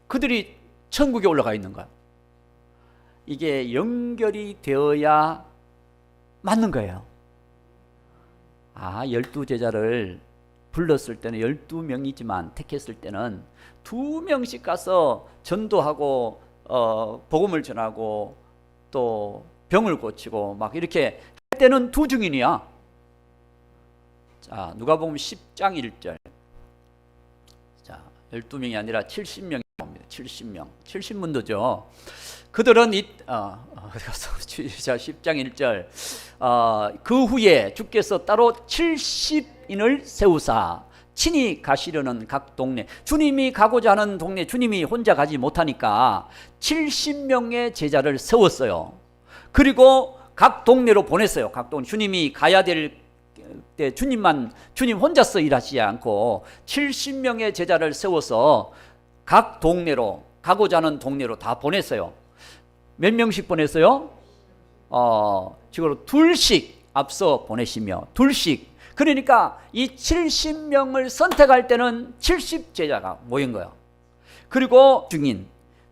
그들이 천국에 올라가 있는 거야. 이게 연결이 되어야 맞는 거예요. 12제자를 불렀을 때는 12명이지만 택했을 때는 2명씩 가서 전도하고 복음을 전하고 또 병을 고치고 막 이렇게 할 때는 두 증인이야. 자, 누가복음 10장 1절. 자, 12명이 아니라 70명이 나옵니다. 70명. 70문도죠. 그들은 자, 10장 1절. 그 후에 주께서 따로 70인을 세우사 친히 가시려는 각 동네, 주님이 가고자 하는 동네, 주님이 혼자 가지 못하니까 70명의 제자를 세웠어요. 그리고 각 동네로 보냈어요. 각 동네. 주님이 가야 될 때 주님 혼자서 일하시지 않고 70명의 제자를 세워서 각 동네로, 가고자 하는 동네로 다 보냈어요. 몇 명씩 보냈어요? 지금 둘씩 앞서 보내시며 둘씩. 그러니까 이 70명을 선택할 때는 70제자가 모인 거예요. 그리고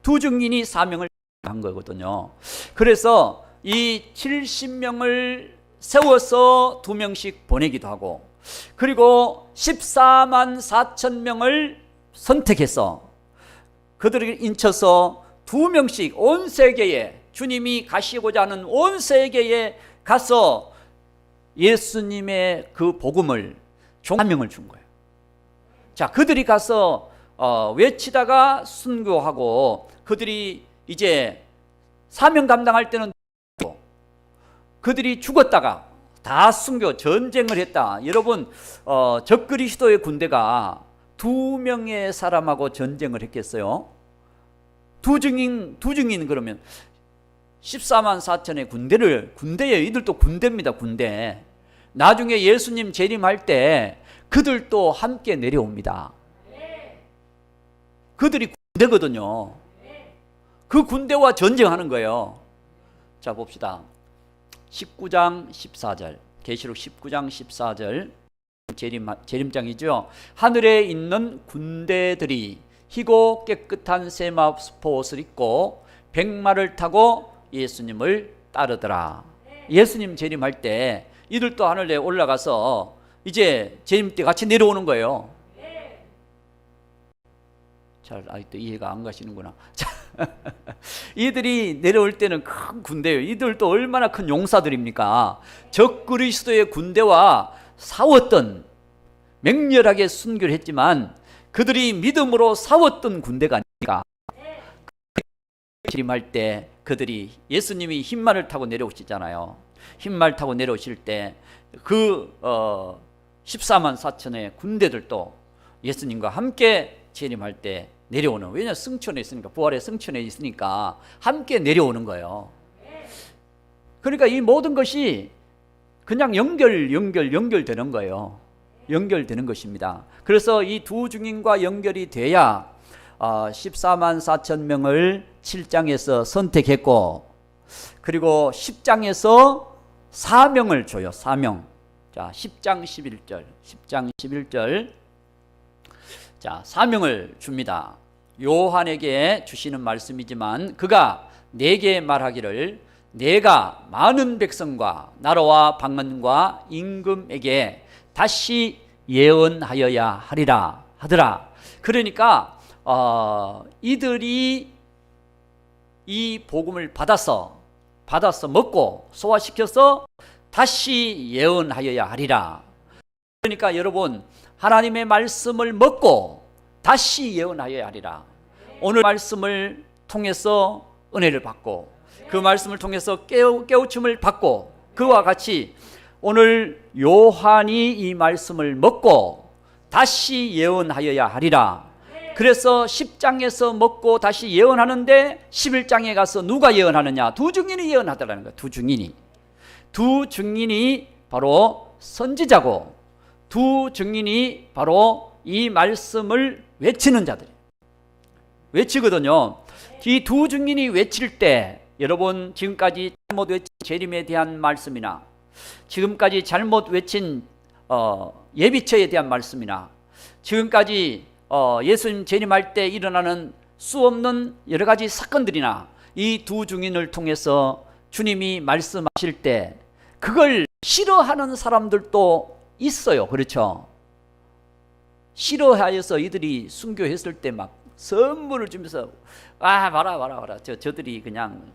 두 증인이 사명을 한 거거든요. 그래서 이 70명을 세워서 2명씩 보내기도 하고 그리고 14만 4천 명을 선택해서 그들을 인쳐서 2명씩 온 세계에 주님이 가시고자 하는 온 세계에 가서 예수님의 그 복음을 사명을 준 거예요. 자, 그들이 가서 외치다가 순교하고 그들이 이제 사명 감당할 때는 그들이 죽었다가 다 순교 전쟁을 했다. 여러분 적그리스도의 군대가 2명의 사람하고 전쟁을 했겠어요? 두 증인 그러면 14만 4천의 군대예요. 이들도 군대입니다. 군대. 나중에 예수님 재림할 때 그들도 함께 내려옵니다. 그들이 군대거든요. 그 군대와 전쟁하는 거예요. 자, 봅시다. 19장 14절 계시록 19장 14절 재림장이죠. 하늘에 있는 군대들이 희고 깨끗한 세마포 옷을 입고 백마를 타고 예수님을 따르더라. 예수님 재림할 때 이들도 하늘에 올라가서 이제 재림 때 같이 내려오는 거예요. 잘 아직도 이해가 안 가시는구나. 이들이 내려올 때는 큰 군대예요. 이들도 얼마나 큰 용사들입니까? 적그리스도의 군대와 싸웠던, 맹렬하게 순교를 했지만 그들이 믿음으로 싸웠던 군대가 아닙니까? 재림할 때 그들이 예수님이 흰말을 타고 내려오시잖아요. 흰말 타고 내려오실 때 그 14만 4천의 군대들도 예수님과 함께 재림할 때 내려오는, 왜냐 승천에 있으니까, 부활의 승천에 있으니까 함께 내려오는 거예요. 그러니까 이 모든 것이 그냥 연결되는 거예요. 연결되는 것입니다. 그래서 이 두 증인과 연결이 돼야 14만 4천 명을 7장에서 선택했고, 그리고 10장에서 사명을 줘요. 사명. 자, 10장 11절. 10장 11절. 자, 사명을 줍니다. 요한에게 주시는 말씀이지만 그가 내게 말하기를 내가 많은 백성과 나라와 방언과 임금에게 다시 예언하여야 하리라 하더라. 그러니까 이들이 이 복음을 받아서 먹고 소화시켜서 다시 예언하여야 하리라. 그러니까 여러분, 하나님의 말씀을 먹고 다시 예언하여야 하리라. 오늘 말씀을 통해서 은혜를 받고 그 말씀을 통해서 깨우침을 받고, 그와 같이 오늘 요한이 이 말씀을 먹고 다시 예언하여야 하리라. 그래서 10장에서 먹고 다시 예언하는데 11장에 가서 누가 예언하느냐? 두 증인이 예언하더라는 거예요. 두 증인이 바로 선지자고, 두 증인이 바로 이 말씀을 외치는 자들, 외치거든요. 이 두 증인이 외칠 때 여러분, 지금까지 잘못 외친 재림에 대한 말씀이나 지금까지 잘못 외친 예비처에 대한 말씀이나 지금까지 예수님 재림할 때 일어나는 수 없는 여러 가지 사건들이나 이 두 증인을 통해서 주님이 말씀하실 때 그걸 싫어하는 사람들도 있어요. 그렇죠? 싫어하여서 이들이 순교했을 때 막 선물을 주면서 봐라 저들이 그냥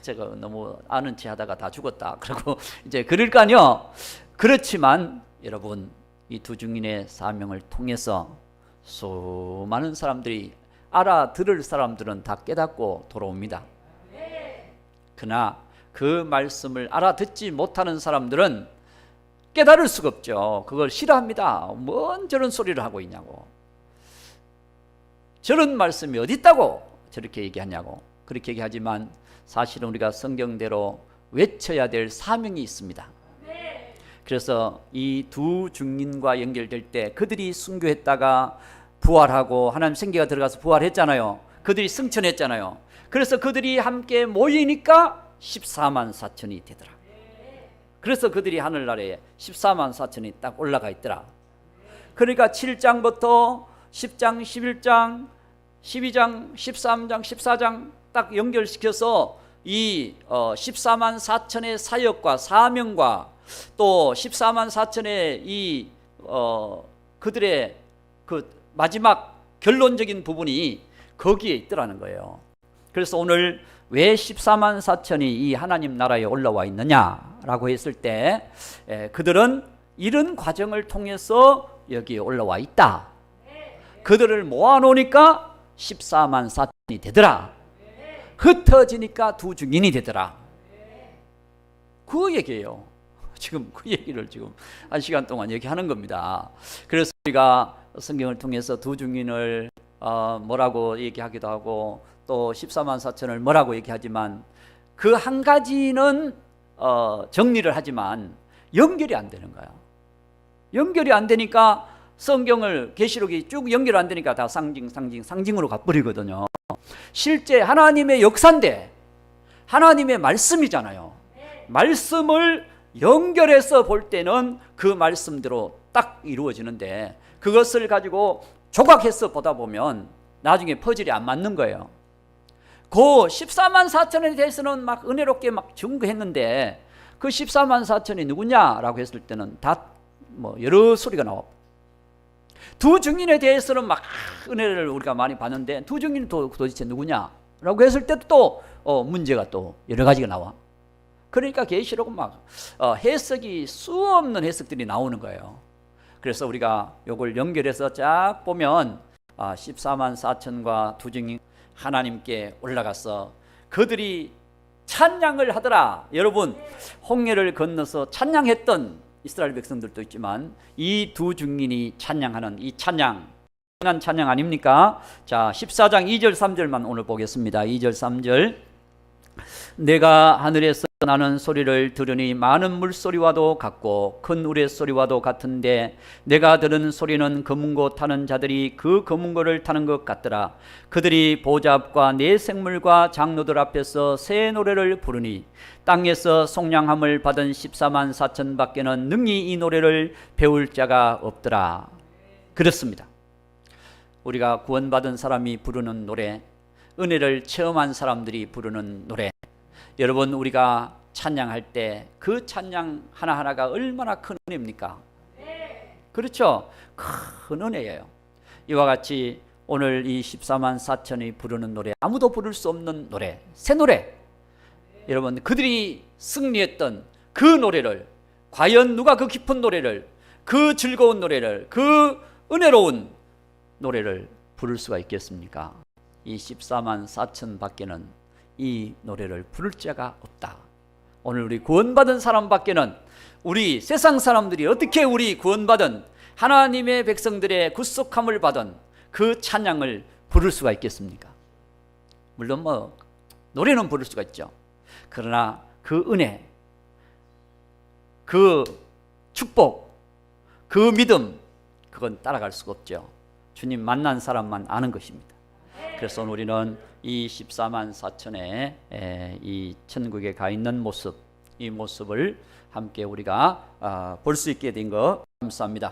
제가 너무 아는 체 하다가 다 죽었다 그러고 이제 그럴 거 아니요. 그렇지만 여러분, 이 두 증인의 사명을 통해서 수많은 사람들이, 알아들을 사람들은 다 깨닫고 돌아옵니다. 그러나 그 말씀을 알아듣지 못하는 사람들은 깨달을 수가 없죠. 그걸 싫어합니다. 뭔 저런 소리를 하고 있냐고, 저런 말씀이 어디 있다고 저렇게 얘기하냐고 그렇게 얘기하지만 사실은 우리가 성경대로 외쳐야 될 사명이 있습니다. 그래서 이 두 증인과 연결될 때 그들이 순교했다가 부활하고 하나님 생기가 들어가서 부활했잖아요. 그들이 승천했잖아요. 그래서 그들이 함께 모이니까 14만 4천이 되더라. 그래서 그들이 하늘나라에 14만 4천이 딱 올라가 있더라. 그러니까 7장부터 10장, 11장, 12장, 13장, 14장 딱 연결시켜서 이 14만 4천의 사역과 사명과 또 14만 4천의 이 그들의 그 마지막 결론적인 부분이 거기에 있더라는 거예요. 그래서 오늘 왜 14만 4천이 이 하나님 나라에 올라와 있느냐라고 했을 때 그들은 이런 과정을 통해서 여기에 올라와 있다. 그들을 모아놓으니까 14만 4천이 되더라. 흩어지니까 두 증인이 되더라. 그 얘기예요. 지금 그 얘기를 지금 1시간 동안 얘기하는 겁니다. 그래서 우리가 성경을 통해서 두 증인을 뭐라고 얘기하기도 하고 또 14만 4천을 뭐라고 얘기하지만 그 한 가지는 정리를 하지만 연결이 안 되는 거예요. 연결이 안 되니까 성경을 계시록이 쭉 연결 안 되니까 다 상징으로 가버리거든요. 실제 하나님의 역사인데 하나님의 말씀이잖아요. 말씀을 연결해서 볼 때는 그 말씀대로 딱 이루어지는데 그것을 가지고 조각해서 보다 보면 나중에 퍼즐이 안 맞는 거예요. 그 14만 4천에 대해서는 막 은혜롭게 막 증거했는데 그 14만 4천이 누구냐라고 했을 때는 다 뭐 여러 소리가 나와. 두 증인에 대해서는 막 은혜를 우리가 많이 받는데 두 증인이 도대체 누구냐라고 했을 때도 또 문제가 또 여러 가지가 나와. 그러니까 계시록은 막 해석이 수 없는 해석들이 나오는 거예요. 그래서 우리가 이걸 연결해서 쫙 보면 14만 4천과 두 증인 하나님께 올라가서 그들이 찬양을 하더라. 여러분, 홍해를 건너서 찬양했던 이스라엘 백성들도 있지만 이 두 증인이 찬양하는 이 찬양, 한 찬양 아닙니까? 자, 14장 2절 3절만 오늘 보겠습니다. 2절 3절. 내가 하늘에서 나는 소리를 들으니 많은 물소리와도 같고 큰 우레소리와도 같은데 내가 들은 소리는 검은고 타는 자들이 그 검은고를 타는 것 같더라. 그들이 보좌 앞과 네 생물과 장로들 앞에서 새 노래를 부르니 땅에서 속량함을 받은 14만 4천 밖에는 능히 이 노래를 배울 자가 없더라. 그렇습니다. 우리가 구원받은 사람이 부르는 노래, 은혜를 체험한 사람들이 부르는 노래, 여러분, 우리가 찬양할 때 그 찬양 하나하나가 얼마나 큰 은혜입니까? 그렇죠? 큰 은혜예요. 이와 같이 오늘 이 14만 4천이 부르는 노래, 아무도 부를 수 없는 노래, 새 노래, 여러분, 그들이 승리했던 그 노래를, 과연 누가 그 깊은 노래를, 그 즐거운 노래를, 그 은혜로운 노래를 부를 수가 있겠습니까? 이 14만 4천 밖에는 이 노래를 부를 자가 없다. 오늘 우리 구원받은 사람 밖에는, 우리 세상 사람들이 어떻게 우리 구원받은 하나님의 백성들의 구속함을 받은 그 찬양을 부를 수가 있겠습니까? 물론 노래는 부를 수가 있죠. 그러나 그 은혜, 그 축복, 그 믿음, 그건 따라갈 수가 없죠. 주님 만난 사람만 아는 것입니다. 그래서 우리는 이 14만 4천의 이 천국에 가 있는 모습, 이 모습을 함께 우리가 볼 수 있게 된 거 감사합니다.